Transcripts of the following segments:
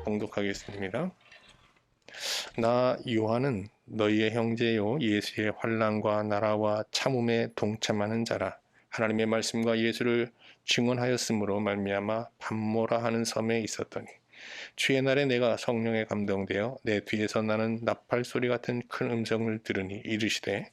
봉독하겠습니다. 나 요한은 너희의 형제요 예수의 환난과 나라와 참음에 동참하는 자라. 하나님의 말씀과 예수를 증언하였으므로 말미암아 밤모라 하는 섬에 있었더니 주의 날에 내가 성령에 감동되어 내 뒤에서 나는 나팔 소리 같은 큰 음성을 들으니 이르시되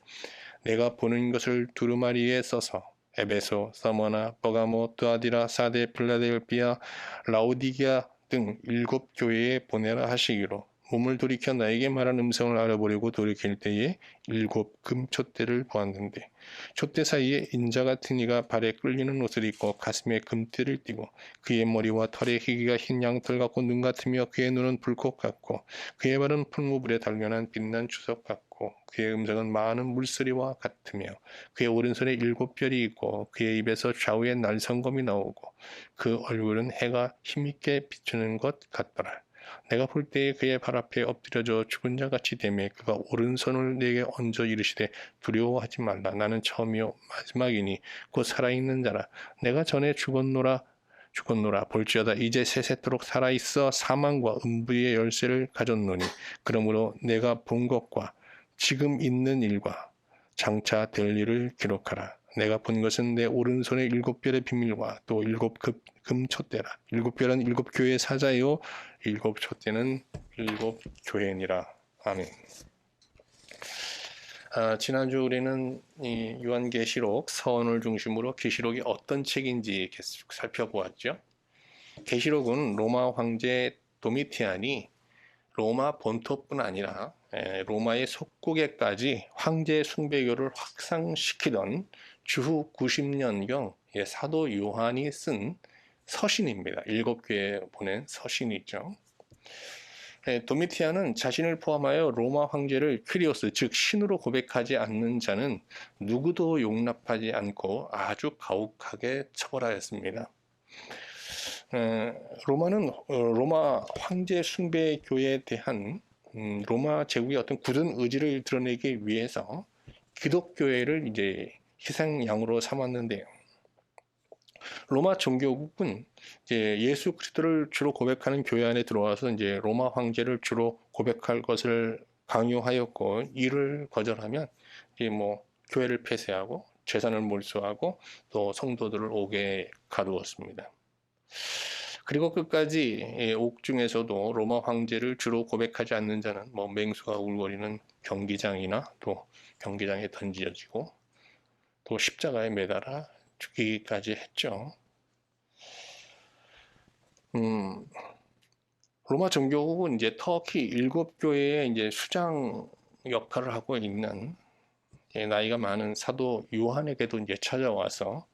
내가 보는 것을 두루마리에 써서 에베소, 서머나, 버가모, 드아디라, 사데, 필라델피아, 라오디게아 등 7교회에 보내라 하시기로 몸을 돌이켜 나에게 말한 음성을 알아보려고 돌이킬 때에 7 금촛대를 보았는데 촛대 사이에 인자 같은 이가 발에 끌리는 옷을 입고 가슴에 금띠를 띠고 그의 머리와 털에 희기가 흰 양털 같고 눈 같으며 그의 눈은 불꽃 같고 그의 발은 풀무불에 단련한 빛난 주석 같고 그의 음성은 많은 물소리와 같으며 그의 오른손에 7별이 있고 그의 입에서 좌우에 날성검이 나오고 그 얼굴은 해가 힘있게 비추는 것 같더라. 내가 볼 때에 그의 발 앞에 엎드려져 죽은 자 같이 되매 그가 오른손을 내게 얹어 이르시되 두려워하지 말라. 나는 처음이요 마지막이니 곧 살아있는 자라. 내가 전에 죽었노라 볼지어다 이제 세세토록 살아있어 사망과 음부의 열쇠를 가졌노니 그러므로 내가 본 것과 지금 있는 일과 장차 될 일을 기록하라. 내가 본 것은 내 오른손의 7별의 비밀과 또 7금촛대라. 7별은 7교회의 사자요 7촛대는 7교회니라. 아멘. 지난주 우리는 이 요한계시록 서원을 중심으로 계시록이 어떤 책인지 계속 살펴보았죠. 계시록은 로마 황제 도미티안이 로마 본토뿐 아니라 로마의 속국에까지 황제 숭배교를 확산시키던 주후 90년경 사도 요한이 쓴 서신입니다. 7교회에 보낸 서신이죠. 도미티안은 자신을 포함하여 로마 황제를 퀴리오스, 즉 신으로 고백하지 않는 자는 누구도 용납하지 않고 아주 가혹하게 처벌하였습니다. 로마는 로마 황제 숭배 교회에 대한 로마 제국의 어떤 굳은 의지를 드러내기 위해서 기독교회를 이제 희생양으로 삼았는데요. 로마 종교국은 이제 예수 그리스도를 주로 고백하는 교회 안에 들어와서 이제 로마 황제를 주로 고백할 것을 강요하였고 이를 거절하면 이제 뭐 교회를 폐쇄하고 재산을 몰수하고 또 성도들을 옥에 가두었습니다. 그리고 끝까지 옥중에서도 로마 황제를 주로 고백하지 않는 자는 뭐 맹수가 울거리는 경기장이나 또 경기장에 던져지고 또 십자가에 매달아 죽이기까지 했죠. 로마 정교국은 이제 터키 7교회의 이제 수장 역할을 하고 있는 나이가 많은 사도 요한에게도 이제 찾아와서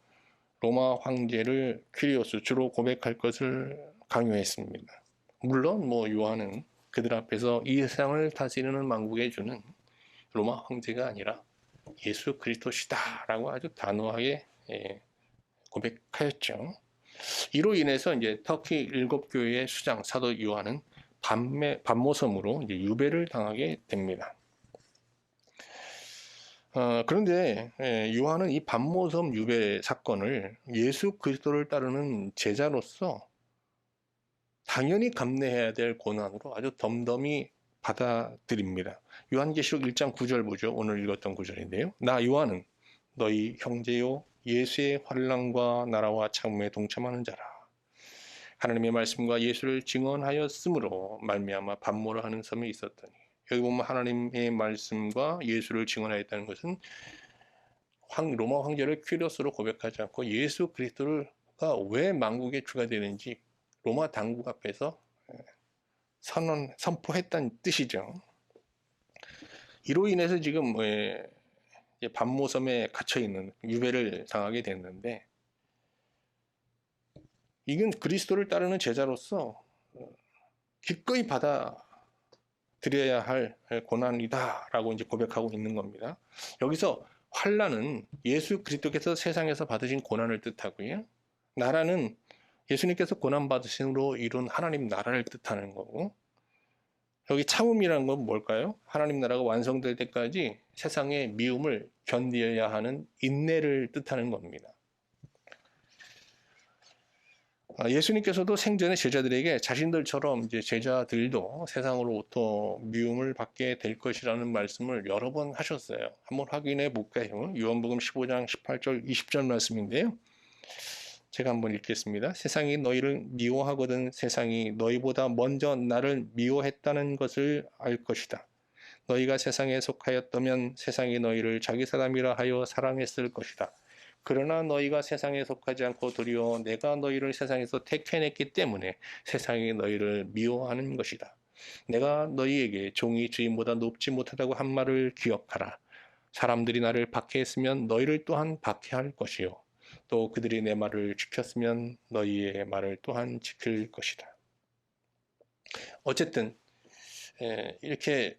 로마 황제를 퀴리오스 주로 고백할 것을 강요했습니다. 물론 뭐 요한은 그들 앞에서 이 세상을 다스리는 만국의 주는 로마 황제가 아니라 예수 그리스도시다라고 아주 단호하게 고백하였죠. 이로 인해서 이제 터키 7교회의 수장 사도 요한은 반모섬으로 이제 유배를 당하게 됩니다. 그런데 요한은 이 반모섬 유배 사건을 예수 그리스도를 따르는 제자로서 당연히 감내해야 될 고난으로 아주 덤덤히 받아들입니다. 요한계시록 1장 9절 보죠. 오늘 읽었던 구절인데요. 나 요한은 너희 형제요 예수의 환난과 나라와 참음에 동참하는 자라. 하나님의 말씀과 예수를 증언하였으므로 말미암아 반모를 하는 섬에 있었더니 여기 보면 하나님의 말씀과 예수를 증언하였다는 것은 로마 황제를 퀴리오스로 고백하지 않고 예수 그리스도가 왜 만국의 주가 되는지 로마 당국 앞에서 선포했다는 뜻이죠. 이로 인해서 지금 반모섬에 갇혀 있는 유배를 당하게 됐는데 이건 그리스도를 따르는 제자로서 기꺼이 받아들여야 할 고난이다라고 이제 고백하고 있는 겁니다. 여기서 환난은 예수 그리스도께서 세상에서 받으신 고난을 뜻하고요. 나라는 예수님께서 고난 받으심으로 이룬 하나님 나라를 뜻하는 거고 여기 참음이라는 건 뭘까요? 하나님 나라가 완성될 때까지 세상의 미움을 견디어야 하는 인내를 뜻하는 겁니다. 예수님께서도 생전에 제자들에게 자신들처럼 이제 제자들도 세상으로부터 미움을 받게 될 것이라는 말씀을 여러 번 하셨어요. 한번 확인해 볼까요? 요한복음 15장 18절 20절 말씀인데요. 제가 한번 읽겠습니다. 세상이 너희를 미워하거든 세상이 너희보다 먼저 나를 미워했다는 것을 알 것이다. 너희가 세상에 속하였다면 세상이 너희를 자기 사람이라 하여 사랑했을 것이다. 그러나 너희가 세상에 속하지 않고 도리어 내가 너희를 세상에서 택해냈기 때문에 세상이 너희를 미워하는 것이다. 내가 너희에게 종이 주인보다 높지 못하다고 한 말을 기억하라. 사람들이 나를 박해했으면 너희를 또한 박해할 것이요. 또 그들이 내 말을 지켰으면 너희의 말을 또한 지킬 것이다. 어쨌든 이렇게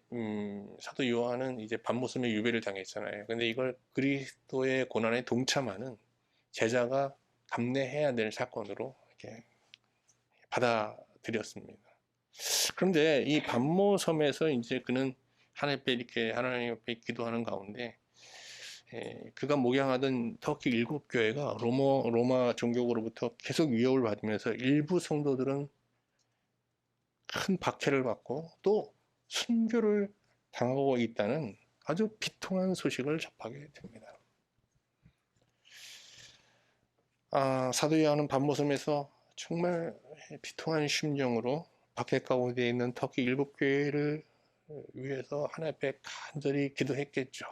사도 요한은 이제 밤모섬에 유배를 당했잖아요. 근데 이걸 그리스도의 고난에 동참하는 제자가 감내해야 될 사건으로 이렇게 받아들였습니다. 그런데 이 밤모섬에서 이제 그는 하나님 앞에 기도하는 가운데 그가 목양하던 터키 7교회가 로마 종교로부터 계속 위협을 받으면서 일부 성도들은 큰 박해를 받고 또 순교를 당하고 있다는 아주 비통한 소식을 접하게 됩니다. 사도 요한은 밤모섬에서 정말 비통한 심정으로 박해 가운데 있는 터키 7교회를 위해서 하나님 앞에 간절히 기도했겠죠.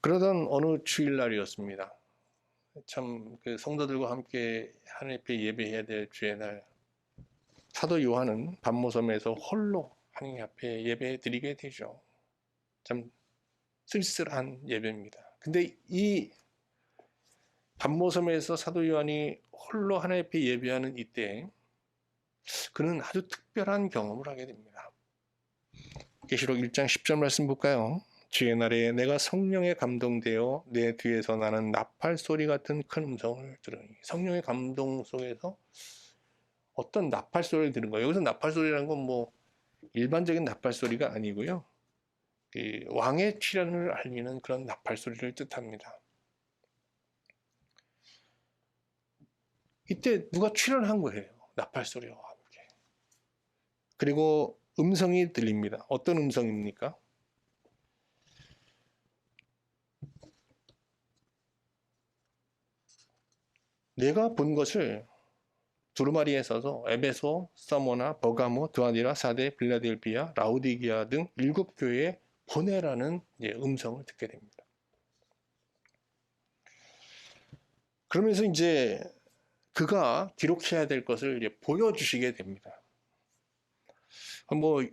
그러던 어느 주일날이었습니다. 참 그 성도들과 함께 하나님 앞에 예배해야 될 주의 날, 사도 요한은 밤모섬에서 홀로 하나님 앞에 예배 드리게 되죠. 참 쓸쓸한 예배입니다. 근데 이 밤모섬에서 사도 요한이 홀로 하나님 앞에 예배하는 이때 그는 아주 특별한 경험을 하게 됩니다. 계시록 1장 10절 말씀 볼까요? 주의 날에 내가 성령에 감동되어 내 뒤에서 나는 나팔 소리 같은 큰 음성을 들으니, 성령의 감동 속에서 어떤 나팔 소리를 들은 거예요. 여기서 나팔 소리라는 건 뭐 일반적인 나팔 소리가 아니고요. 왕의 출현을 알리는 그런 나팔 소리를 뜻합니다. 이때 누가 출현한 거예요. 나팔 소리와 함께. 그리고 음성이 들립니다. 어떤 음성입니까? 내가 본 것을 두루마리에 써서 에베소, 서모나, 버가모, 드아디라, 사데, 빌라델비아, 라우디기아 등 7교회에 보내라는 음성을 듣게 됩니다. 그러면서 이제 그가 기록해야 될 것을 이제 보여주시게 됩니다. 뭐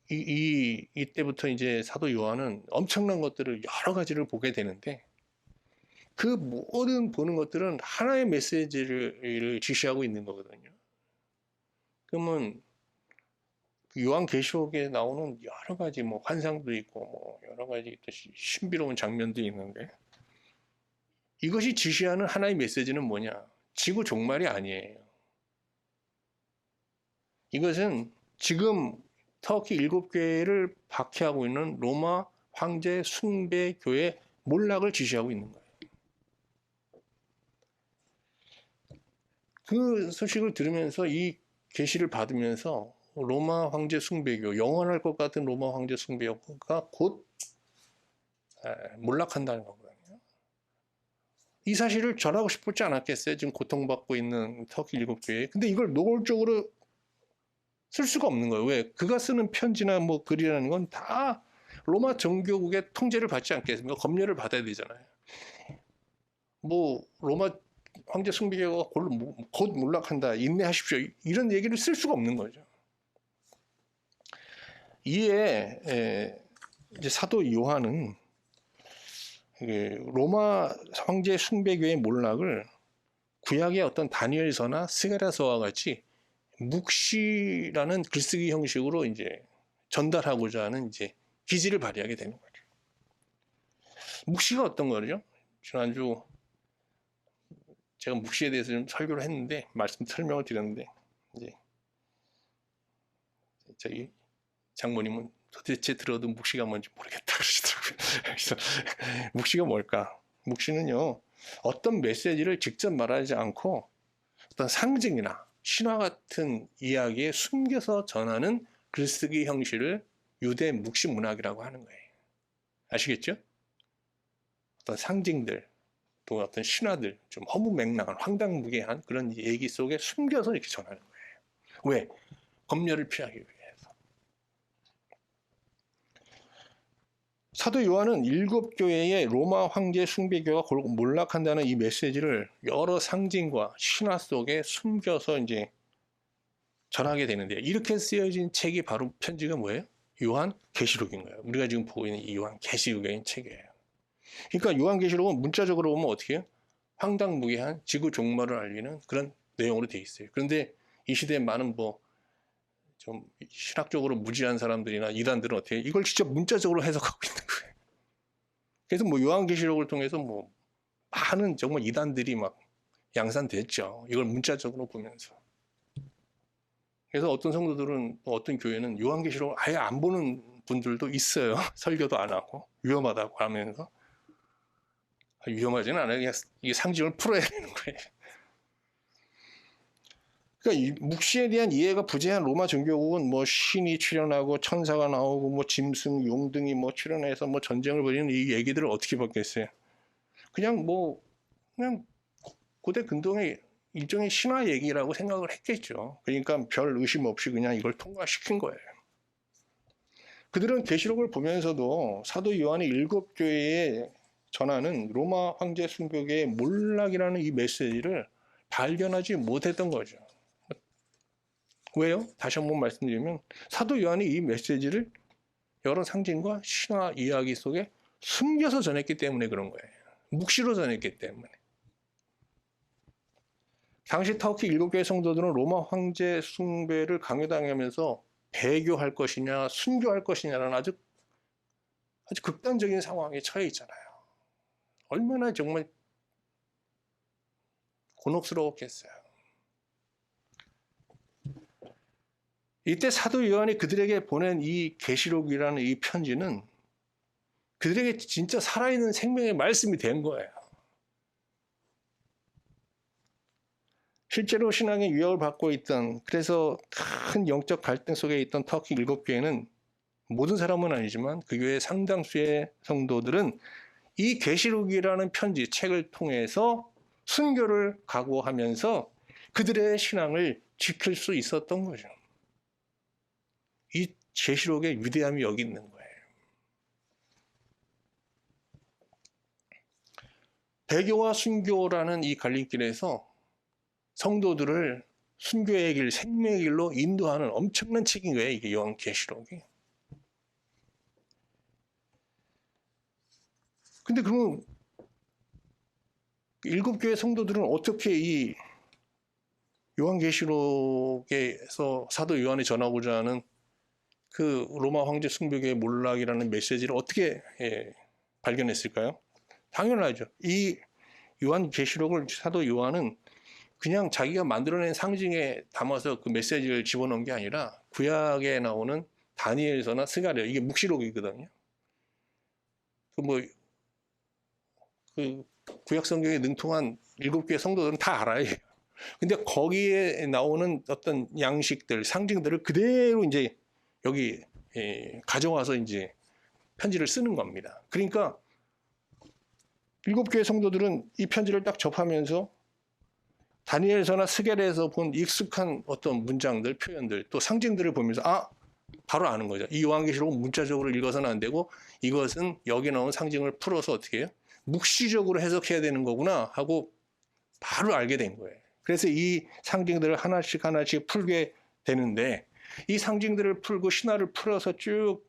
이때부터 이제 사도 요한은 엄청난 것들을 여러 가지를 보게 되는데 그 모든 보는 것들은 하나의 메시지를 지시하고 있는 거거든요. 그러면 요한계시록에 나오는 여러 가지 뭐 환상도 있고 뭐 여러 가지 또 신비로운 장면도 있는데 이것이 지시하는 하나의 메시지는 뭐냐? 지구 종말이 아니에요. 이것은 지금 터키 7교회를 박해하고 있는 로마 황제 숭배 교회 몰락을 지시하고 있는 거예요. 그 소식을 들으면서 이 계시를 받으면서 로마 황제 숭배교, 영원할 것 같은 로마 황제 숭배교가 곧 몰락한다는 거거든요. 이 사실을 전하고 싶지 않았겠어요? 지금 고통받고 있는 터키 7교회. 근데 이걸 노골적으로 쓸 수가 없는 거예요. 왜? 그가 쓰는 편지나 뭐 글이라는 건 다 로마 정교국의 통제를 받지 않겠습니까? 검열을 받아야 되잖아요. 뭐 로마 황제 숭배교가 곧 몰락한다, 인내하십시오, 이런 얘기를 쓸 수가 없는 거죠. 이에 이제 사도 요한은 로마 황제 숭배교의 몰락을 구약의 어떤 다니엘서나 스가랴서와 같이 묵시라는 글쓰기 형식으로 이제 전달하고자 하는 이제 기지를 발휘하게 되는 거죠. 묵시가 어떤 거죠? 지난주 제가 묵시에 대해서 좀 설교를 했는데 설명을 드렸는데 이제 저희 장모님은 도대체 들어도 묵시가 뭔지 모르겠다 그러시더라고요. 그래서 묵시가 뭘까? 묵시는요, 어떤 메시지를 직접 말하지 않고 어떤 상징이나 신화 같은 이야기에 숨겨서 전하는 글쓰기 형식을 유대 묵시 문학이라고 하는 거예요. 아시겠죠? 어떤 상징들, 또 어떤 신화들, 좀 허무맹랑한 황당무계한 그런 얘기 속에 숨겨서 이렇게 전하는 거예요. 왜? 검열을 피하기 위해서. 사도 요한은 일곱 교회의 로마 황제 숭배교가 골고 몰락한다는 이 메시지를 여러 상징과 신화 속에 숨겨서 이제 전하게 되는데요. 이렇게 쓰여진 책이 바로 편지가 뭐예요? 요한 계시록인 거예요. 우리가 지금 보고 있는 이 요한 계시록의 책이에요. 그러니까 요한 계시록은 문자적으로 보면 어떻게 해요? 황당무계한 지구 종말을 알리는 그런 내용으로 되어 있어요. 그런데 이 시대에 많은 좀 신학적으로 무지한 사람들이나 이단들은 어떻게 해요? 이걸 직접 문자적으로 해석하고 있는 거예요. 그래서 요한계시록을 통해서 많은 정말 이단들이 막 양산됐죠. 이걸 문자적으로 보면서. 그래서 어떤 성도들은 어떤 교회는 요한계시록을 아예 안 보는 분들도 있어요. 설교도 안 하고 위험하다고 하면서. 위험하지는 않아요. 그냥 이 상징을 풀어야 되는 거예요. 그러니까 이 묵시에 대한 이해가 부재한 로마 정교국은 신이 출현하고 천사가 나오고 짐승, 용 등이 출현해서 전쟁을 벌이는 이 얘기들을 어떻게 받겠어요? 그냥 고대 근동의 일종의 신화 얘기라고 생각을 했겠죠. 그러니까 별 의심 없이 그냥 이걸 통과시킨 거예요. 그들은 계시록을 보면서도 사도 요한이 일곱 교회에 전하는 로마 황제 숭배의 몰락이라는 이 메시지를 발견하지 못했던 거죠. 왜요? 다시 한번 말씀드리면 사도 요한이 이 메시지를 여러 상징과 신화 이야기 속에 숨겨서 전했기 때문에 그런 거예요. 묵시로 전했기 때문에. 당시 터키 일곱 교회 성도들은 로마 황제 숭배를 강요당하면서 배교할 것이냐 순교할 것이냐라는 아주 극단적인 상황에 처해 있잖아요. 얼마나 정말 곤혹스러웠겠어요. 이때 사도 요한이 그들에게 보낸 이 계시록이라는 이 편지는 그들에게 진짜 살아있는 생명의 말씀이 된 거예요. 실제로 신앙의 위협을 받고 있던, 그래서 큰 영적 갈등 속에 있던 터키 일곱 교회는 모든 사람은 아니지만 그 교회 상당수의 성도들은 이 계시록이라는 편지 책을 통해서 순교를 각오하면서 그들의 신앙을 지킬 수 있었던 거죠. 이 계시록의 위대함이 여기 있는 거예요. 배교와 순교라는 이 갈림길에서 성도들을 순교의 길, 생명의 길로 인도하는 엄청난 책인 거예요. 이게 요한계시록이. 근데 그러면 일곱 교회 성도들은 어떻게 이 요한계시록에서 사도 요한이 전하고자 하는 그 로마 황제 숭배교의 몰락이라는 메시지를 어떻게 발견했을까요? 당연하죠. 이 요한계시록을 사도 요한은 그냥 자기가 만들어낸 상징에 담아서 그 메시지를 집어넣은 게 아니라 구약에 나오는 다니엘서나 스가랴, 이게 묵시록이거든요. 그 구약 성경에 능통한 일곱 교회 성도들은 다 알아요. 근데 거기에 나오는 어떤 양식들, 상징들을 그대로 이제 여기 가져와서 이제 편지를 쓰는 겁니다. 그러니까 일곱 교회 성도들은 이 편지를 딱 접하면서 다니엘서나 스겔에서 본 익숙한 어떤 문장들, 표현들, 또 상징들을 보면서 바로 아는 거죠. 이 요한계시록은 문자적으로 읽어서는 안 되고 이것은 여기 나온 상징을 풀어서 어떻게 해요? 묵시적으로 해석해야 되는 거구나 하고 바로 알게 된 거예요. 그래서 이 상징들을 하나씩 하나씩 풀게 되는데 이 상징들을 풀고 신화를 풀어서 쭉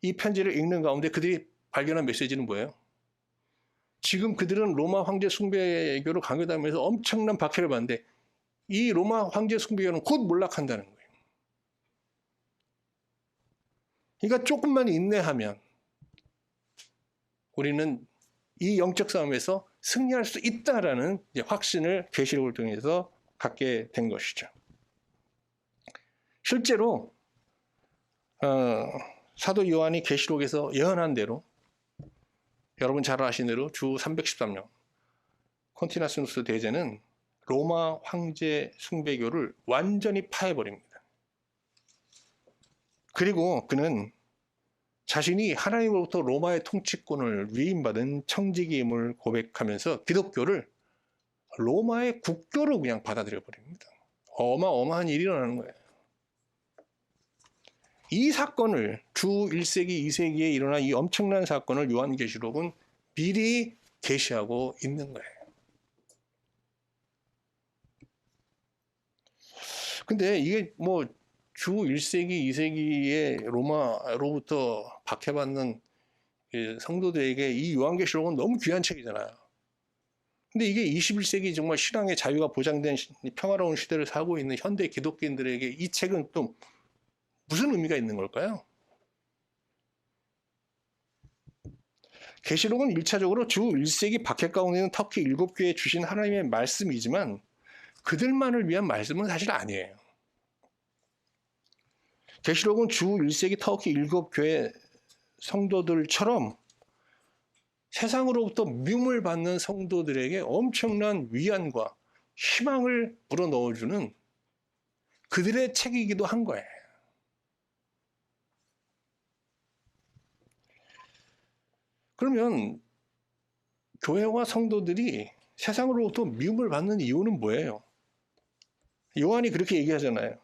이 편지를 읽는 가운데 그들이 발견한 메시지는 뭐예요? 지금 그들은 로마 황제 숭배교로 강요당하면서 엄청난 박해를 받는데 이 로마 황제 숭배교는 곧 몰락한다는 거예요. 그러니까 조금만 인내하면 우리는 이 영적 싸움에서 승리할 수 있다라는 확신을 계시록을 통해서 갖게 된 것이죠. 실제로 사도 요한이 계시록에서 예언한 대로 여러분 잘 아시는 대로 주 313년 콘티나스누스 대제는 로마 황제 숭배교를 완전히 파해버립니다. 그리고 그는 자신이 하나님으로부터 로마의 통치권을 위임받은 청지기임을 고백하면서 기독교를 로마의 국교로 그냥 받아들여 버립니다. 어마어마한 일이 일어나는 거예요. 이 사건을 주 1세기, 2세기에 일어난 이 엄청난 사건을 요한계시록은 미리 계시하고 있는 거예요. 근데 이게 뭐 주 1세기, 2세기에 로마로부터 박해받는 성도들에게 이 요한계시록은 너무 귀한 책이잖아요. 근데 이게 21세기 정말 신앙의 자유가 보장된 평화로운 시대를 살고 있는 현대 기독교인들에게 이 책은 또 무슨 의미가 있는 걸까요? 계시록은 1차적으로 주 1세기 박해 가운데 있는 터키 7교회에 주신 하나님의 말씀이지만 그들만을 위한 말씀은 사실 아니에요. 계시록은 주 1세기 터키 7교회 성도들처럼 세상으로부터 미움을 받는 성도들에게 엄청난 위안과 희망을 불어넣어주는 그들의 책이기도 한 거예요. 그러면 교회와 성도들이 세상으로부터 미움을 받는 이유는 뭐예요? 요한이 그렇게 얘기하잖아요.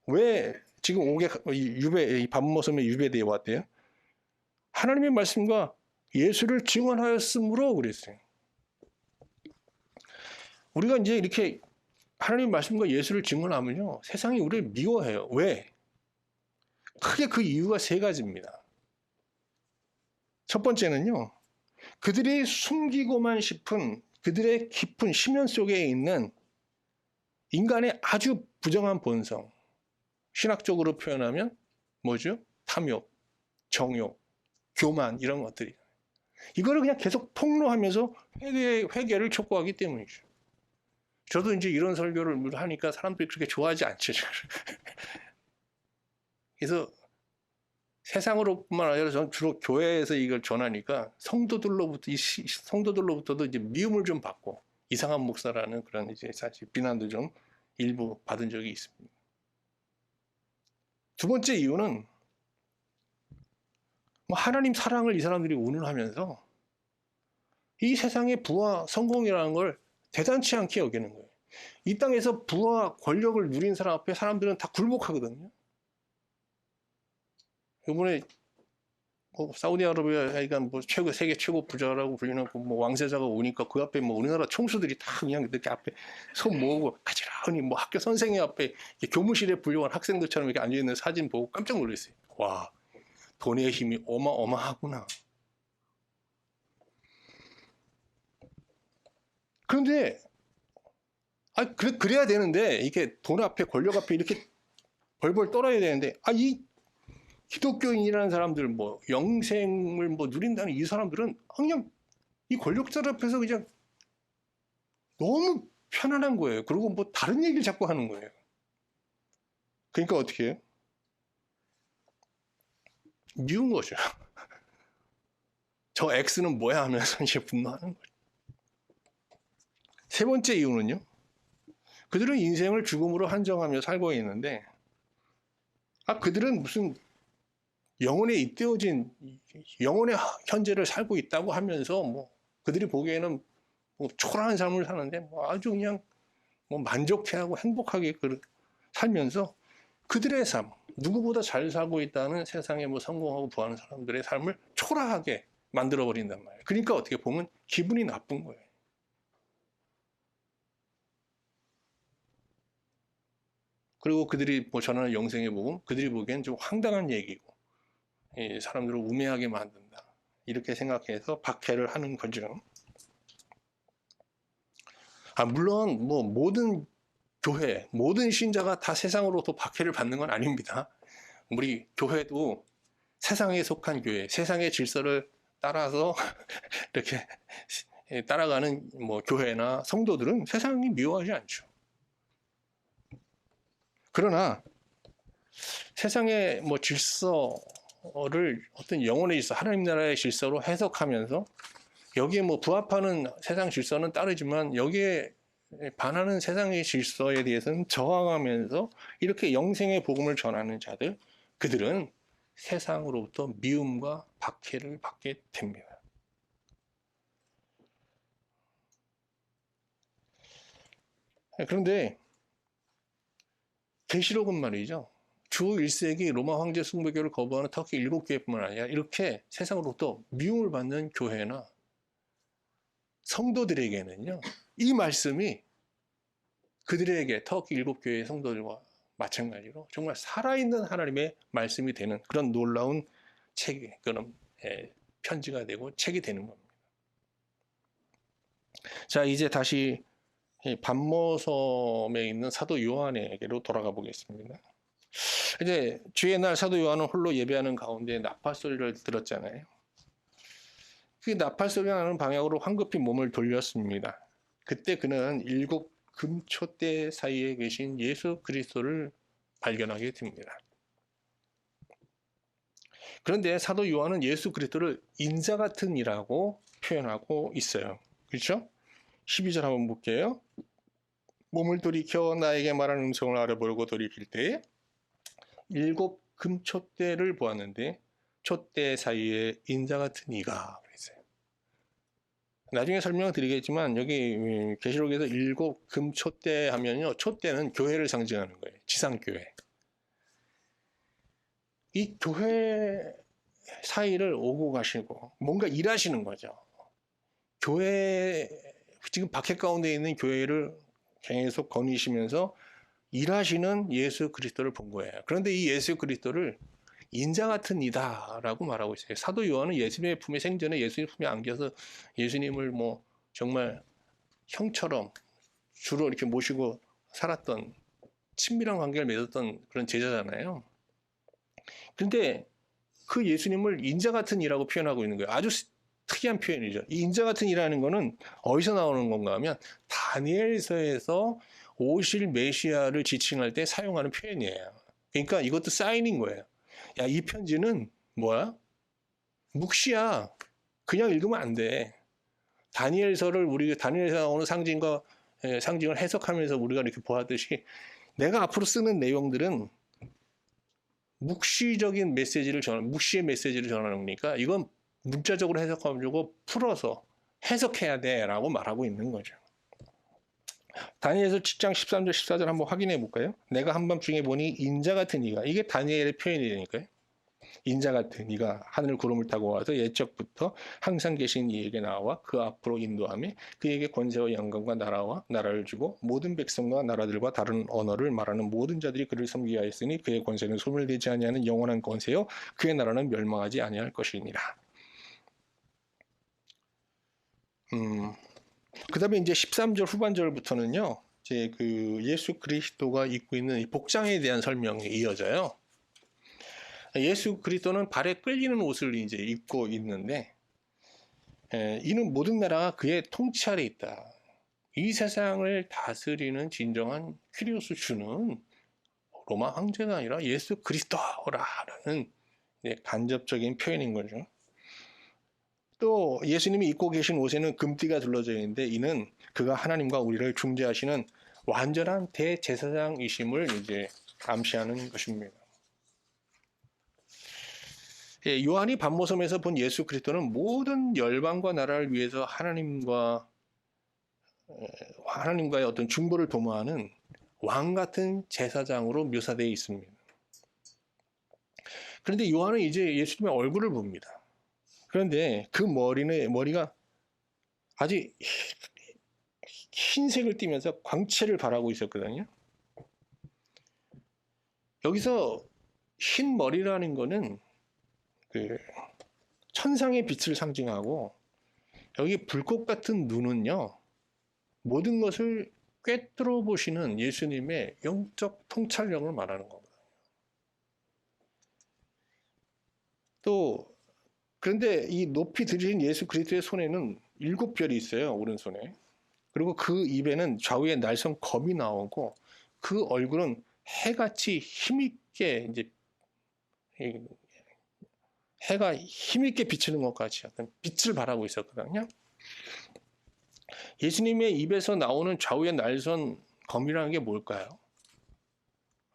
왜 지금 이 밤모섬에 유배되어 왔대요? 하나님의 말씀과 예수를 증언하였으므로 그랬어요. 우리가 이제 이렇게 하나님의 말씀과 예수를 증언하면요, 세상이 우리를 미워해요. 왜? 크게 그 이유가 세 가지입니다. 첫 번째는요, 그들이 숨기고만 싶은 그들의 깊은 심연 속에 있는 인간의 아주 부정한 본성, 신학적으로 표현하면 뭐죠? 탐욕, 정욕, 교만 이런 것들이. 이거를 그냥 계속 폭로하면서 회개를 촉구하기 때문이죠. 저도 이제 이런 설교를 하니까 사람들이 그렇게 좋아하지 않죠. 그래서 세상으로뿐만 아니라 저는 주로 교회에서 이걸 전하니까 성도들로부터도 이제 미움을 좀 받고 이상한 목사라는 그런 이제 사실 비난도 좀 일부 받은 적이 있습니다. 두 번째 이유는 뭐 하나님 사랑을 이 사람들이 운운하면서 이 세상의 부와 성공이라는 걸 대단치 않게 여기는 거예요. 이 땅에서 부와 권력을 누린 사람 앞에 사람들은 다 굴복하거든요. 이번에 뭐 사우디아라비아가 뭐 세계 최고 부자라고 불리는 뭐 왕세자가 오니까 그 앞에 뭐 우리나라 총수들이 다 그냥 이렇게 앞에 손 모으고 가지런히 뭐 학교 선생님 앞에 교무실에 불려온 학생들처럼 이렇게 앉아 있는 사진 보고 깜짝 놀랐어요. 와, 돈의 힘이 어마어마하구나. 그런데 그래야 되는데 이게 돈 앞에 권력 앞에 이렇게 벌벌 떨어야 되는데 이 기독교인이라는 사람들 뭐 영생을 뭐 누린다는 이 사람들은 그냥 이 권력자 앞에서 그냥 너무 편안한 거예요. 그리고 뭐 다른 얘기를 자꾸 하는 거예요. 그러니까 어떻게 해요? 미운 거죠. 저 X는 뭐야 하면서 이제 분노하는 거죠. 세 번째 이유는요. 그들은 인생을 죽음으로 한정하며 살고 있는데 그들은 무슨 영혼에 잇대어진 영혼의 현재를 살고 있다고 하면서 뭐 그들이 보기에는 뭐 초라한 삶을 사는데 뭐 아주 그냥 뭐 만족해하고 행복하게 살면서 그들의 삶, 누구보다 잘 살고 있다는 세상에 뭐 성공하고 부하는 사람들의 삶을 초라하게 만들어 버린단 말이에요. 그러니까 어떻게 보면 기분이 나쁜 거예요. 그리고 그들이 뭐 전하는 영생의 복음, 그들이 보기엔 좀 황당한 얘기고 사람들을 우매하게 만든다. 이렇게 생각해서 박해를 하는 거죠. 물론 뭐 모든 교회, 모든 신자가 다 세상으로부터 박해를 받는 건 아닙니다. 우리 교회도 세상에 속한 교회, 세상의 질서를 따라서 이렇게 따라가는 뭐 교회나 성도들은 세상이 미워하지 않죠. 그러나 세상의 뭐 질서를 어떤 영혼의 질서, 하나님 나라의 질서로 해석하면서 여기에 뭐 부합하는 세상 질서는 따르지만 여기에 반하는 세상의 질서에 대해서는 저항하면서 이렇게 영생의 복음을 전하는 자들, 그들은 세상으로부터 미움과 박해를 받게 됩니다. 그런데 계시록은 말이죠. 주 1세기 로마 황제 숭배교를 거부하는 터키 7교회뿐만 아니라 이렇게 세상으로부터 미움을 받는 교회나 성도들에게는요, 이 말씀이 그들에게 터키 7교회의 성도들과 마찬가지로 정말 살아있는 하나님의 말씀이 되는 그런 놀라운 책이, 그런 편지가 되고 책이 되는 겁니다. 자, 이제 다시 반모섬에 있는 사도 요한에게로 돌아가 보겠습니다. 이제 주의 날 사도 요한은 홀로 예배하는 가운데 나팔 소리를 들었잖아요. 그 나팔 소리가 나는 방향으로 황급히 몸을 돌렸습니다. 그때 그는 7 금초대 사이에 계신 예수 그리스도를 발견하게 됩니다. 그런데 사도 요한은 예수 그리스도를 인자 같은 이라고 표현하고 있어요. 그렇죠? 12절 한번 볼게요. 몸을 돌이켜 나에게 말하는 음성을 알아보려고 돌이킬 때에 7 금초대를 보았는데 촛대 사이에 인자 같은 이가 그랬어요. 나중에 설명을 드리겠지만 여기 계시록에서 7 금초대 하면요, 촛대는 교회를 상징하는 거예요. 지상교회. 이 교회 사이를 오고 가시고 뭔가 일하시는 거죠. 교회, 지금 박해 가운데 있는 교회를 계속 거니시면서 일하시는 예수 그리스도를 본 거예요. 그런데 이 예수 그리스도를 인자 같은 이다라고 말하고 있어요. 사도 요한은 예수님의 품에, 생전에 예수님 품에 안겨서 예수님을 뭐 정말 형처럼 주로 이렇게 모시고 살았던, 친밀한 관계를 맺었던 그런 제자잖아요. 그런데 그 예수님을 인자 같은 이라고 표현하고 있는 거예요. 아주 특이한 표현이죠. 이 인자 같은 이라는 거는 어디서 나오는 건가 하면 다니엘서에서 오실 메시아를 지칭할 때 사용하는 표현이에요. 그러니까 이것도 사인인 거예요. 야, 이 편지는 뭐야? 묵시야. 그냥 읽으면 안 돼. 다니엘서를 우리가 다니엘서 나오는 상징을 해석하면서 우리가 이렇게 보았듯이 내가 앞으로 쓰는 내용들은 묵시적인 묵시의 메시지를 전하는 거니까 이건 문자적으로 해석하려고 풀어서 해석해야 돼라고 말하고 있는 거죠. 다니엘서 7장 13절 14절 한번 확인해 볼까요? 내가 한밤중에 보니 인자 같은 이가, 이게 다니엘의 표현이니까요. 인자 같은 이가 하늘 구름을 타고 와서 옛적부터 항상 계신 이에게 나와 그 앞으로 인도하며 그에게 권세와 영광과 나라와 나라를 주고 모든 백성과 나라들과 다른 언어를 말하는 모든 자들이 그를 섬기게 하였으니 그의 권세는 소멸되지 아니하는 영원한 권세요 그의 나라는 멸망하지 아니할 것이니라. 그 다음에 이제 13절 후반절부터는요, 이제 그 예수 그리스도가 입고 있는 이 복장에 대한 설명이 이어져요. 예수 그리스도는 발에 끌리는 옷을 이제 입고 있는데, 이는 모든 나라가 그의 통치 아래 있다. 이 세상을 다스리는 진정한 퀴리오스 주는 로마 황제가 아니라 예수 그리스도라는 간접적인 표현인 거죠. 또 예수님이 입고 계신 옷에는 금띠가 둘러져 있는데 이는 그가 하나님과 우리를 중재하시는 완전한 대제사장이심을 이제 암시하는 것입니다. 요한이 반모섬에서 본 예수 그리스도는 모든 열방과 나라를 위해서 하나님과의 어떤 중보를 도모하는 왕 같은 제사장으로 묘사되어 있습니다. 그런데 요한은 이제 예수님의 얼굴을 봅니다. 그런데 그 머리가 아주 흰색을 띠면서 광채를 발하고 있었거든요. 여기서 흰 머리라는 거는 그 천상의 빛을 상징하고, 여기 불꽃 같은 눈은요, 모든 것을 꿰뚫어 보시는 예수님의 영적 통찰력을 말하는 겁니다. 또 그런데 이 높이 들으신 예수 그리스도의 손에는 7별이 있어요, 오른손에. 그리고 그 입에는 좌우에 날선 검이 나오고 그 얼굴은 해같이 힘있게 이제 해가 힘있게 비치는 것 같이 약간 빛을 발하고 있었거든요. 예수님의 입에서 나오는 좌우의 날선 검이라는 게 뭘까요?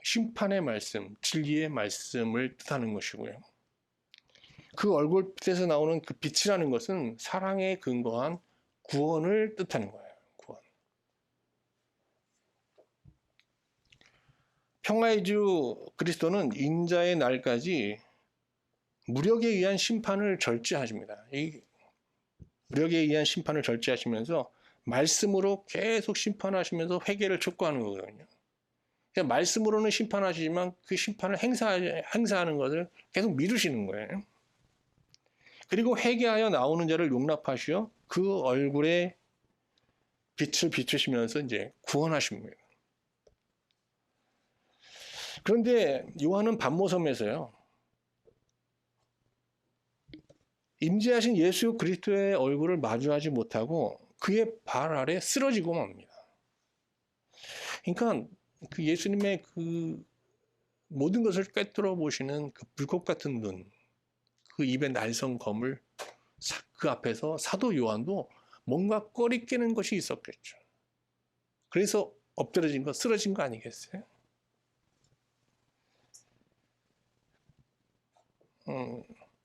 심판의 말씀, 진리의 말씀을 뜻하는 것이고요. 그 얼굴빛에서 나오는 그 빛이라는 것은 사랑에 근거한 구원을 뜻하는 거예요. 구원. 평화의 주 그리스도는 인자의 날까지 무력에 의한 심판을 절제하십니다. 이 무력에 의한 심판을 절제하시면서 말씀으로 계속 심판하시면서 회개를 촉구하는 거거든요. 그러니까 말씀으로는 심판하시지만 그 심판을 행사하는 것을 계속 미루시는 거예요. 그리고 회개하여 나오는 자를 용납하시어 그 얼굴에 빛을 비추시면서 이제 구원하십니다. 그런데 요한은 반모섬에서요, 임재하신 예수 그리스도의 얼굴을 마주하지 못하고 그의 발 아래 쓰러지고 맙니다. 그러니까 그 예수님의 그 모든 것을 꿰뚫어 보시는 그 불꽃 같은 눈, 그 입에 날선 검을 그 앞에서 사도 요한도 뭔가 꺼리 깨는 것이 있었겠죠. 그래서 엎드러진 거, 쓰러진 거 아니겠어요?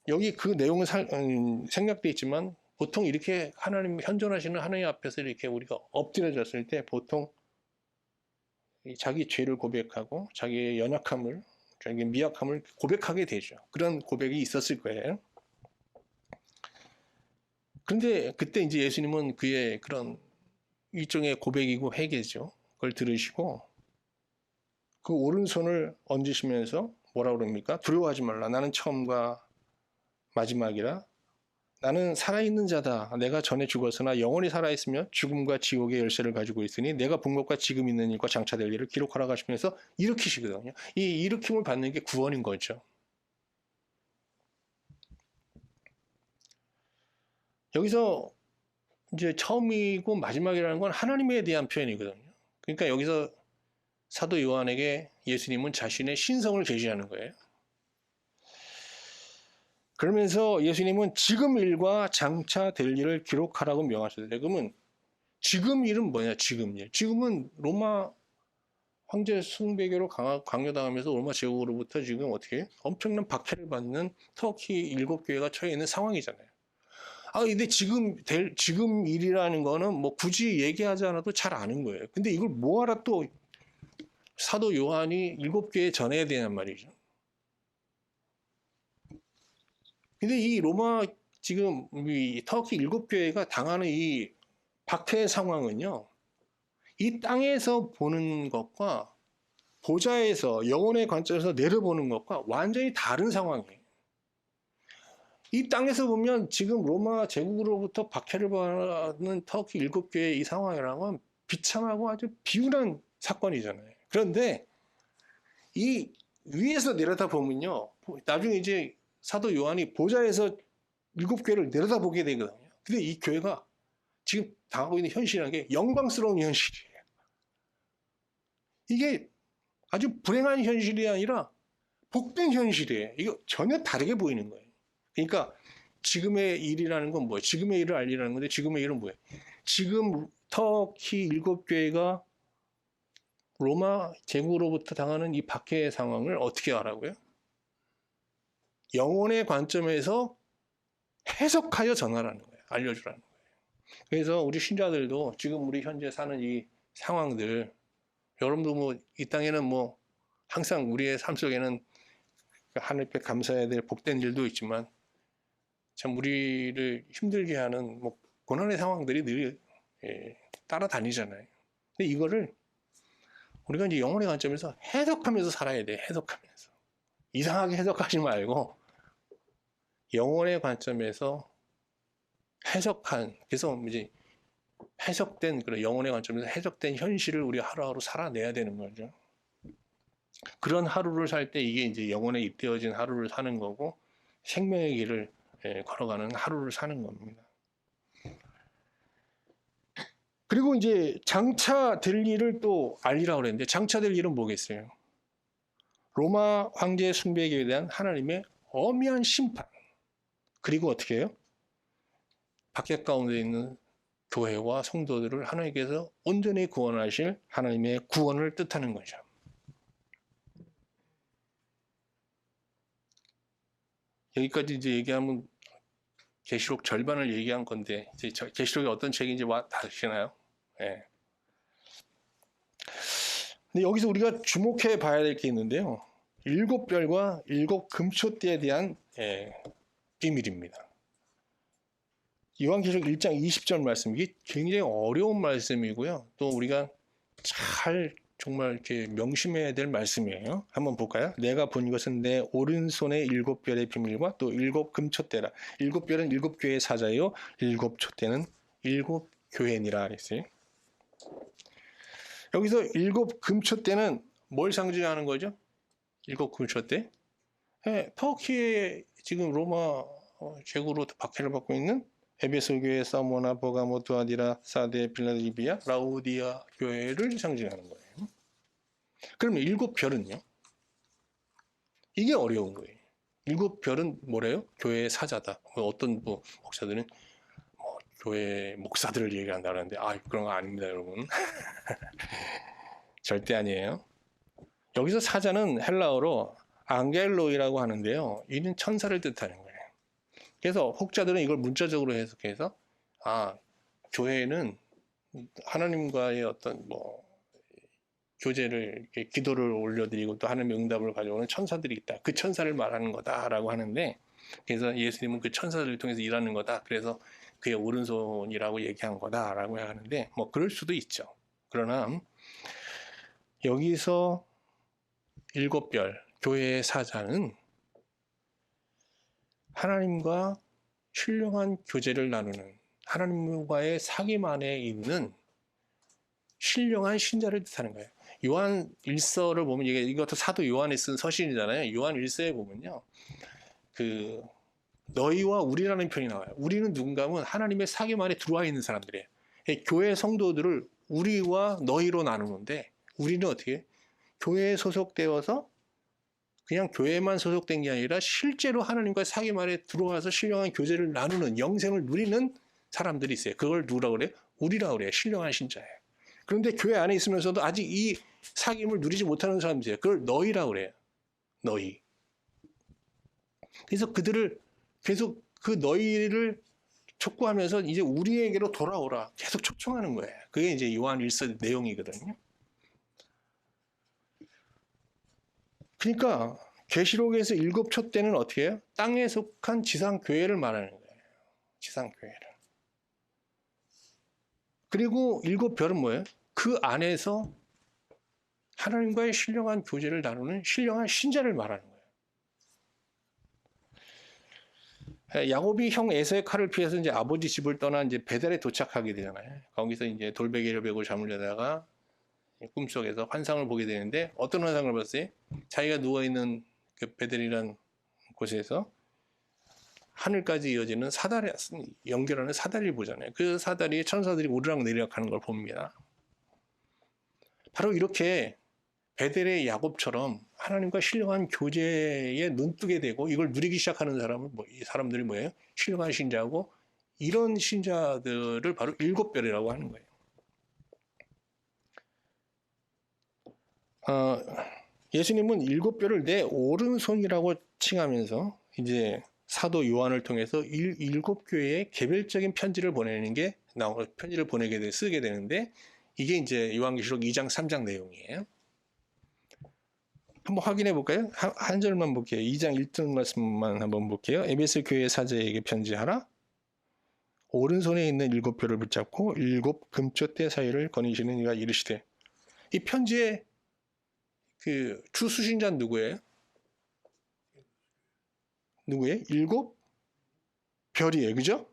여기 그 내용은 생략되어 있지만 보통 이렇게 하나님 현존하시는 하나님 앞에서 이렇게 우리가 엎드려졌을 때 보통 자기 죄를 고백하고 자기의 연약함을, 자기의 미약함을 고백하게 되죠. 그런 고백이 있었을 거예요. 그런데 그때 이제 예수님은 그의 그런 일종의 고백이고 회개죠. 그걸 들으시고 그 오른손을 얹으시면서 뭐라 그럽니까? 두려워하지 말라. 나는 처음과 마지막이라. 나는 살아있는 자다. 내가 전에 죽었으나 영원히 살아있으며 죽음과 지옥의 열쇠를 가지고 있으니 내가 본 것과 지금 있는 일과 장차될 일을 기록하라 하시면서 일으키시거든요. 이 일으킴을 받는 게 구원인 거죠. 여기서 이제 처음이고 마지막이라는 건 하나님에 대한 표현이거든요. 그러니까 여기서 사도 요한에게 예수님은 자신의 신성을 제시하는 거예요. 그러면서 예수님은 지금 일과 장차 될 일을 기록하라고 명하셨어요. 그러면 지금 일은 뭐냐? 지금 일. 지금은 로마 황제 숭배교로 강요당하면서 로마 제국으로부터 지금 어떻게 엄청난 박해를 받는 터키 7교회가 처해 있는 상황이잖아요. 근데 지금 일이라는 거는 뭐 굳이 얘기하지 않아도 잘 아는 거예요. 근데 이걸 뭐하러 또 사도 요한이 7교회에 전해야 되냔 말이죠. 근데 이 로마 지금 이 터키 7교회가 당하는 이 박해 상황은요, 이 땅에서 보는 것과 보좌에서 영혼의 관점에서 내려보는 것과 완전히 다른 상황이에요. 이 땅에서 보면 지금 로마 제국으로부터 박해를 받는 터키 7교회의 이 상황이라는 건 비참하고 아주 비운한 사건이잖아요. 그런데 이 위에서 내려다 보면요, 나중에 이제 사도 요한이 보좌에서 7교회를 내려다보게 되거든요. 근데 이 교회가 지금 당하고 있는 현실이라는 게 영광스러운 현실이에요. 이게 아주 불행한 현실이 아니라 복된 현실이에요. 이거 전혀 다르게 보이는 거예요. 그러니까 지금의 일이라는 건 뭐예요? 지금의 일을 알리라는 건데 지금의 일은 뭐예요? 지금 터키 7교회가 로마 제국으로부터 당하는 이 박해의 상황을 어떻게 하라고요? 영혼의 관점에서 해석하여 전하라는 거예요. 알려주라는 거예요. 그래서 우리 신자들도 지금 우리 현재 사는 이 상황들, 여러분도 뭐 이 땅에는 뭐 항상 우리의 삶 속에는 하늘께 감사해야 될 복된 일도 있지만 참 우리를 힘들게 하는 뭐 고난의 상황들이 늘 따라다니잖아요. 근데 이거를 우리가 이제 영혼의 관점에서 해석하면서 살아야 돼. 해석하면서 이상하게 해석하지 말고 영혼의 관점에서 해석한, 그래서 이제 해석된 그런 영혼의 관점에서 해석된 현실을 우리 하루하루 살아내야 되는 거죠. 그런 하루를 살 때 이게 이제 영혼에 입되어진 하루를 사는 거고 생명의 길을 걸어가는 하루를 사는 겁니다. 그리고 이제 장차 될 일을 또 알리라고 그랬는데 장차 될 일은 뭐겠어요? 로마 황제 숭배에 대한 하나님의 엄미한 심판. 그리고 어떻게 해요? 박해 가운데 있는 교회와 성도들을 하나님께서 온전히 구원하실 하나님의 구원을 뜻하는 거죠. 여기까지 이제 얘기하면 계시록 절반을 얘기한 건데, 이제 계시록이 어떤 책인지 다 아시나요? 예. 근데 여기서 우리가 주목해 봐야 될 게 있는데요. 7별과 7금초대에 대한 비밀입니다. 요한계시록 1장 20절 말씀, 이게 굉장히 어려운 말씀이고요. 또 우리가 잘 정말 이렇게 명심해야 될 말씀이에요. 한번 볼까요? 내가 본 것은 내 오른손의 7별의 비밀과 또 7금초대라. 7별은 7교회의 사자요, 7초대는 7교회니라 그랬어요. 여기서 7금초대는 뭘 상징하는 거죠? 7금초대? 터키의 지금 로마 제국으로 박해를 받고 있는 에베소 교회, 사모나, 버가모, 두아디라, 사데, 필라델피아, 라우디아 교회를 상징하는 거예요. 그러면 7별은요? 이게 어려운 거예요. 7별은 뭐래요? 교회의 사자다. 어떤 목사들은 교회 목사들을 얘기한다는데, 그런 거 아닙니다, 여러분. 절대 아니에요. 여기서 사자는 헬라어로 앙겔로이라고 하는데요. 이는 천사를 뜻하는 거예요. 그래서 혹자들은 이걸 문자적으로 해석해서 교회는 하나님과의 어떤 교제를, 기도를 올려드리고 또 하나님의 응답을 가져오는 천사들이 있다. 그 천사를 말하는 거다라고 하는데, 그래서 예수님은 그 천사들을 통해서 일하는 거다. 그래서 그의 오른손이라고 얘기한 거다라고 하는데, 그럴 수도 있죠. 그러나 여기서 7별 교회의 사자는 하나님과 신령한 교제를 나누는, 하나님과의 사귐 안에 있는 신령한 신자를 뜻하는 거예요. 요한 1서를 보면, 이것도 사도 요한이 쓴 서신이잖아요. 요한 1서에 보면요, 너희와 우리라는 표현이 나와요. 우리는 누군가 하면 하나님의 사귐 안에 들어와 있는 사람들이에요. 교회 성도들을 우리와 너희로 나누는데, 우리는 어떻게 교회에 소속되어서 그냥 교회만 소속된 게 아니라 실제로 하나님과 사귐 안에 들어와서 신령한 교제를 나누는, 영생을 누리는 사람들이 있어요. 그걸 누구라고 그래요? 우리라고 그래요. 신령한 신자예요. 그런데 교회 안에 있으면서도 아직 이 사귐을 누리지 못하는 사람들이에요. 그걸 너희라고 그래요. 너희. 그래서 그들을 계속 그 너희를 촉구하면서 이제 우리에게로 돌아오라 계속 초청하는 거예요. 그게 이제 요한 1서 내용이거든요. 그러니까 계시록에서 7촛대는 어떻게 해요? 땅에 속한 지상교회를 말하는 거예요. 지상교회를. 그리고 7별은 뭐예요? 그 안에서 하나님과의 신령한 교제를 나누는 신령한 신자를 말하는 거예요. 야곱이 형 에서의 칼을 피해서 이제 아버지 집을 떠나 이제 베델에 도착하게 되잖아요. 거기서 이제 돌베개를 베고 잠을 자다가 꿈속에서 환상을 보게 되는데, 어떤 환상을 봤어요? 자기가 누워있는 그 베델이라는 곳에서 하늘까지 이어지는 사다리, 연결하는 사다리를 보잖아요. 그 사다리에 천사들이 오르락 내리락 하는 걸 봅니다. 바로 이렇게 베델의 야곱처럼 하나님과 신령한 교제에 눈뜨게 되고 이걸 누리기 시작하는 사람은 이 사람들이 뭐예요? 신령한 신자고, 이런 신자들을 바로 7별이라고 하는 거예요. 예수님은 7별을 내 오른손이라고 칭하면서 이제 사도 요한을 통해서 7교회에 개별적인 편지를 쓰게 되는데, 이게 이제 요한계시록 2장 3장 내용이에요. 한번 확인해 볼까요? 한 절만 볼게요. 2장 1절 말씀만 한번 볼게요. 에베소 교회 사자에게 편지하라. 오른손에 있는 7별을 붙잡고 7금초대 사이를 거니시는 이가 이르시되. 이 편지의 그 주수신자는 누구예요? 누구예요? 7별이에요. 그죠?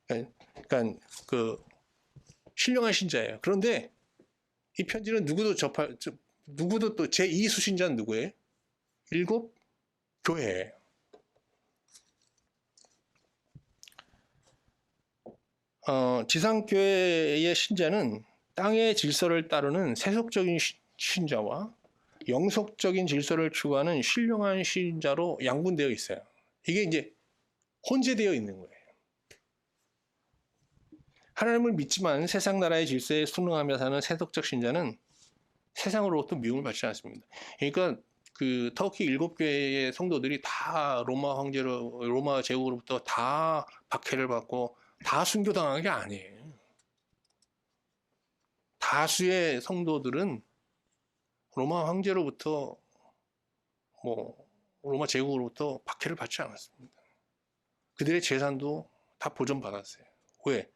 그러니까 그 신령한 신자예요. 그런데 이 편지는 누구도 또 제2 수신자는 누구예요? 7교회예요. 지상교회의 신자는 땅의 질서를 따르는 세속적인 신자와 영속적인 질서를 추구하는 신령한 신자로 양분되어 있어요. 이게 이제 혼재되어 있는 거예요. 하나님을 믿지만 세상 나라의 질서에 순응하며 사는 세속적 신자는 세상으로부터 미움을 받지 않습니다. 그러니까 그 터키 7교회의 성도들이 다 로마 제국으로부터 다 박해를 받고 다 순교당한 게 아니에요. 다수의 성도들은 로마 황제로부터 로마 제국으로부터 박해를 받지 않았습니다. 그들의 재산도 다 보존받았어요. 왜?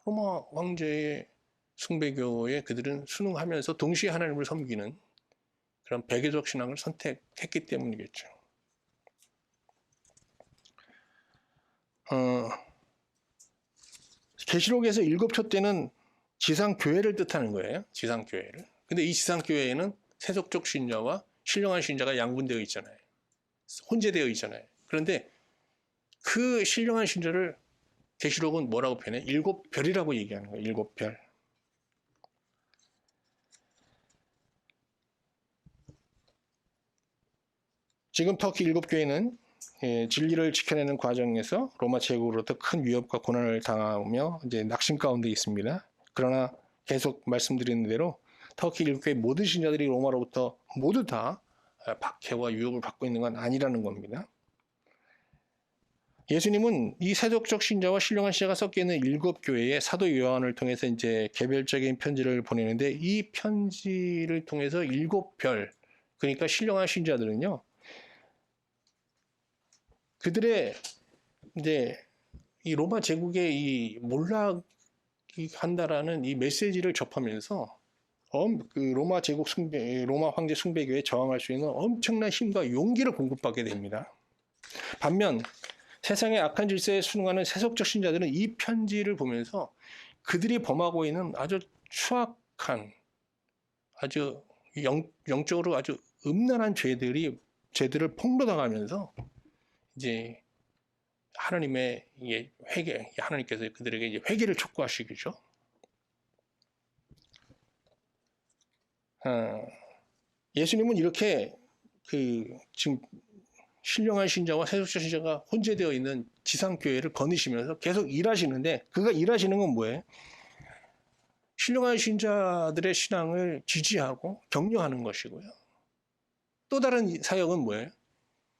로마 황제의 숭배교에 그들은 순응하면서 동시에 하나님을 섬기는 그런 배교적 신앙을 선택했기 때문이겠죠. 계시록에서 7표 때는 지상교회를 뜻하는 거예요. 지상교회를. 근데 이 지상교회에는 세속적 신자와 신령한 신자가 양분되어 있잖아요. 혼재되어 있잖아요. 그런데 그 신령한 신자를 계시록은 뭐라고 표현해? 7별이라고 얘기하는 거예요. 7별. 지금 터키 7교회는 진리를 지켜내는 과정에서 로마 제국으로부터 큰 위협과 고난을 당하며 이제 낙심 가운데 있습니다. 그러나 계속 말씀드리는 대로 터키 7교회 모든 신자들이 로마로부터 모두 다 박해와 유혹을 받고 있는 건 아니라는 겁니다. 예수님은 이 세속적 신자와 신령한 신자가 섞여 있는 7교회에 사도 요한을 통해서 이제 개별적인 편지를 보내는데 이 편지를 통해서 7별, 그러니까 신령한 신자들은요, 그들의 이제 이 로마 제국의 이 몰락이 한다라는 이 메시지를 접하면서 그 로마 제국 로마 황제 숭배교에 저항할 수 있는 엄청난 힘과 용기를 공급받게 됩니다. 반면 세상의 악한 질서에 순응하는 세속적 신자들은 이 편지를 보면서 그들이 범하고 있는 아주 추악한, 아주 영적으로 아주 음란한 죄들을 폭로당하면서 이제 하나님의 회개, 하나님께서 그들에게 이제 회개를 촉구하시겠죠. 예수님은 이렇게 지금 신령한 신자와 세속적 신자가 혼재되어 있는 지상교회를 거느시면서 계속 일하시는데, 그가 일하시는 건 뭐예요? 신령한 신자들의 신앙을 지지하고 격려하는 것이고요. 또 다른 사역은 뭐예요?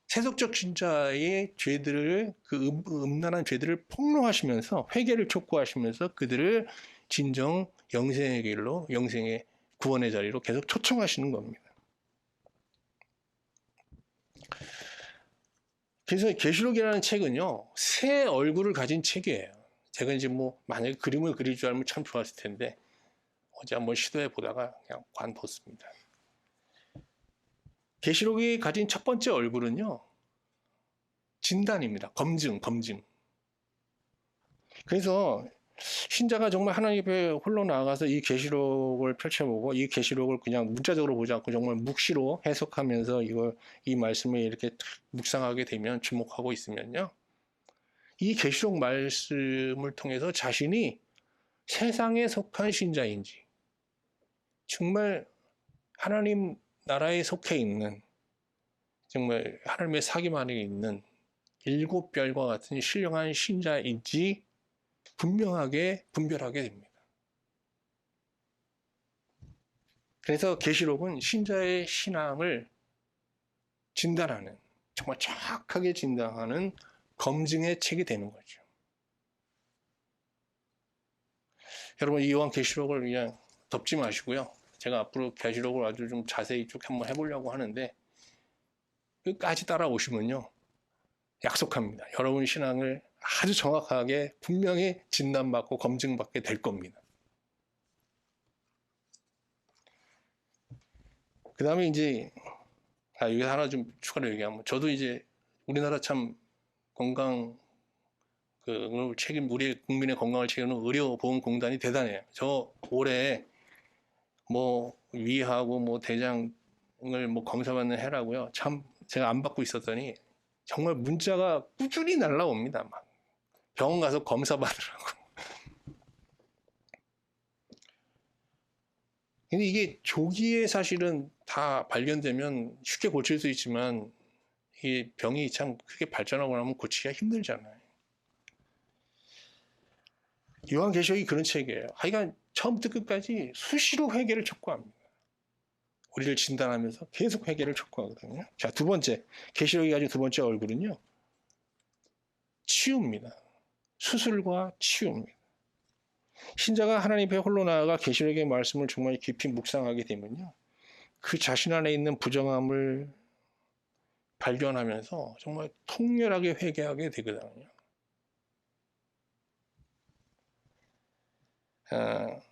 세속적 신자의 죄들을, 그 음란한 죄들을 폭로하시면서 회개를 촉구하시면서 그들을 진정 영생의 길로, 영생의 구원의 자리로 계속 초청하시는 겁니다. 그래서 계시록이라는 책은요, 새 얼굴을 가진 책이에요. 제가 이제 만약에 그림을 그릴 줄 알면 참 좋았을 텐데 어제 한번 시도해 보다가 그냥 관뒀습니다. 계시록이 가진 첫 번째 얼굴은요, 진단입니다. 검증. 그래서 신자가 정말 하나님 앞에 홀로 나아가서 이 계시록을 펼쳐보고 이 계시록을 그냥 문자적으로 보지 않고 정말 묵시로 해석하면서 이 말씀을 이렇게 묵상하게 되면, 주목하고 있으면요, 이 계시록 말씀을 통해서 자신이 세상에 속한 신자인지, 정말 하나님 나라에 속해 있는, 정말 하나님의 사귐 안에 있는 7별과 같은 신령한 신자인지 분명하게 분별하게 됩니다. 그래서 계시록은 신자의 신앙을 진단하는, 정말 정확하게 진단하는 검증의 책이 되는 거죠. 여러분, 이 요한 계시록을 그냥 덮지 마시고요. 제가 앞으로 계시록을 아주 좀 자세히 쭉 한번 해보려고 하는데, 끝까지 따라오시면요, 약속합니다. 여러분 신앙을 아주 정확하게 분명히 진단받고 검증받게 될 겁니다. 그 다음에 이제 여기 하나 좀 추가로 얘기하면, 저도 이제 우리나라 참 건강 우리 국민의 건강을 책임지는 의료보험공단이 대단해요. 저 올해 위하고 대장을 검사받는 해라고요. 참 제가 안 받고 있었더니 정말 문자가 꾸준히 날라옵니다. 막 병원 가서 검사 받으라고. 근데 이게 조기에 사실은 다 발견되면 쉽게 고칠 수 있지만, 이 병이 참 크게 발전하고 나면 고치기가 힘들잖아요. 요한계시록이 그런 책이에요. 하여간 처음부터 끝까지 수시로 회개를 촉구합니다. 우리를 진단하면서 계속 회개를 촉구하거든요. 자, 두 번째, 계시록이 가진 두 번째 얼굴은요, 치유입니다. 수술과 치유입니다. 신자가 하나님 앞에 홀로 나아가 계시록의 말씀을 정말 깊이 묵상하게 되면요, 그 자신 안에 있는 부정함을 발견하면서 정말 통렬하게 회개하게 되거든요.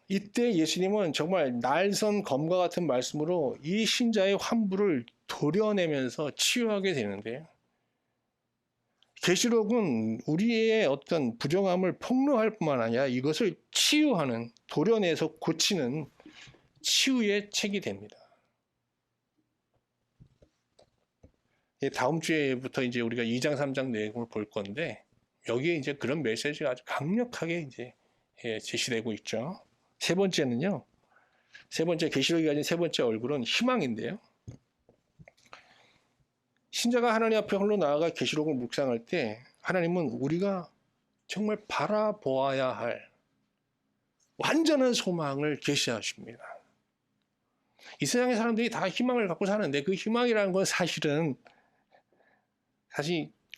이때 예수님은 정말 날선 검과 같은 말씀으로 이 신자의 환부를 도려내면서 치유하게 되는데요. 계시록은 우리의 어떤 부정함을 폭로할 뿐만 아니라 이것을 치유하는, 도려내서 고치는 치유의 책이 됩니다. 다음 주에부터 이제 우리가 2장, 3장 내용을 볼 건데, 여기에 이제 그런 메시지가 아주 강력하게 이제 제시되고 있죠. 세 번째는요, 세 번째, 계시록이 가진 세 번째 얼굴은 희망인데요. 신자가 하나님 앞에 홀로 나아가 계시록을 묵상할 때 하나님은 우리가 정말 바라보아야 할 완전한 소망을 계시하십니다. 이 세상의 사람들이 다 희망을 갖고 사는데 그 희망이라는 건 사실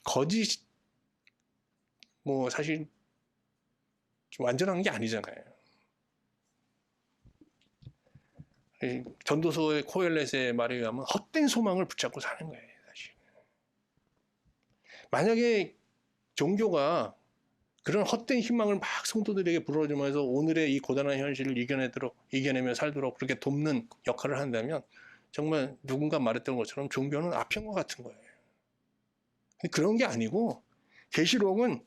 거짓, 사실 완전한 게 아니잖아요. 전도서의 코엘렛의 말에 의하면 헛된 소망을 붙잡고 사는 거예요. 사실. 만약에 종교가 그런 헛된 희망을 막 성도들에게 불어주면서 오늘의 이 고단한 현실을 이겨내며 살도록 그렇게 돕는 역할을 한다면 정말 누군가 말했던 것처럼 종교는 아편과 같은 거예요. 그런 게 아니고 계시록은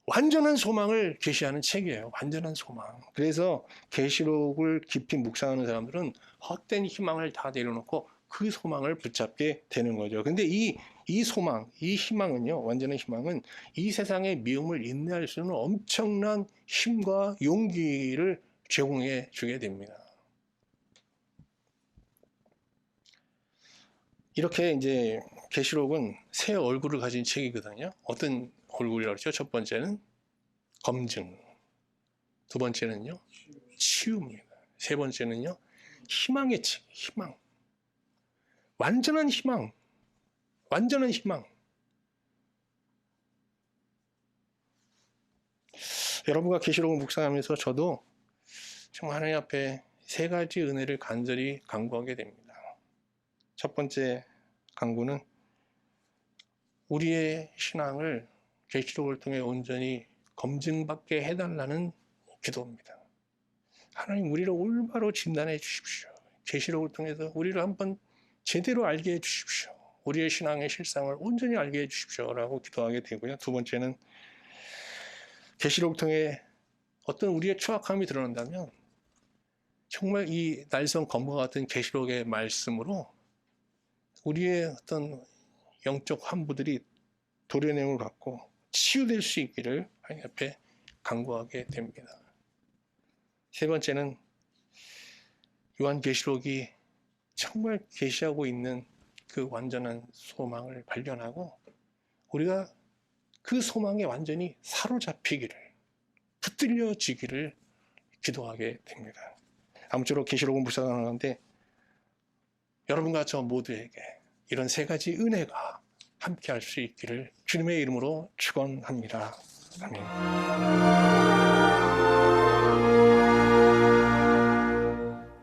완전한 소망을 계시하는 책이에요. 완전한 소망. 그래서 계시록을 깊이 묵상하는 사람들은 헛된 희망을 다 내려놓고 그 소망을 붙잡게 되는 거죠. 근데 이 소망, 이 희망은요, 완전한 희망은 이 세상의 미움을 인내할 수 있는 엄청난 힘과 용기를 제공해 주게 됩니다. 이렇게 이제 계시록은 새 얼굴을 가진 책이거든요. 어떤 얼굴이라고 그랬죠? 첫 번째는 검증, 두 번째는요 치유입니다. 세 번째는요 희망의 책, 희망, 완전한 희망, 완전한 희망. 여러분과 계시록을 묵상하면서 저도 정말 하나님 앞에 세 가지 은혜를 간절히 간구하게 됩니다. 첫 번째 간구는 우리의 신앙을 계시록을 통해 온전히 검증받게 해달라는 기도입니다. 하나님, 우리를 올바로 진단해 주십시오. 계시록을 통해서 우리를 한번 제대로 알게 해 주십시오. 우리의 신앙의 실상을 온전히 알게 해 주십시오라고 기도하게 되고요. 두 번째는 계시록을 통해 어떤 우리의 추악함이 드러난다면 정말 이 날선 검과 같은 계시록의 말씀으로 우리의 어떤 영적 환부들이 도려냄을 갖고 치유될 수 있기를 하나님 앞에 간구하게 됩니다. 세 번째는 요한계시록이 정말 계시하고 있는 그 완전한 소망을 발견하고 우리가 그 소망에 완전히 사로잡히기를, 붙들려지기를 기도하게 됩니다. 아무쪼록 계시록은 묵상하는데 여러분과 저 모두에게 이런 세 가지 은혜가 함께 할 수 있기를 주님의 이름으로 축원합니다. 아멘.